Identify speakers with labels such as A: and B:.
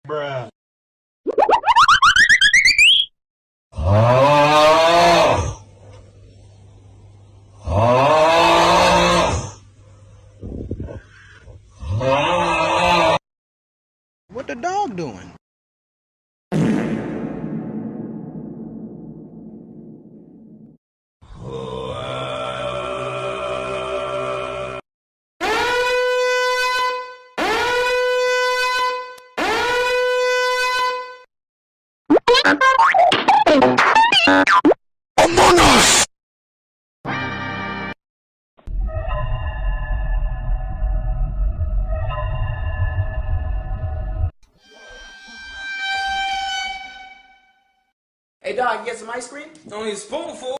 A: Bruh.
B: What the dog doing? Among Us!
C: Hey dog, you get some ice cream?
D: Only a spoonful.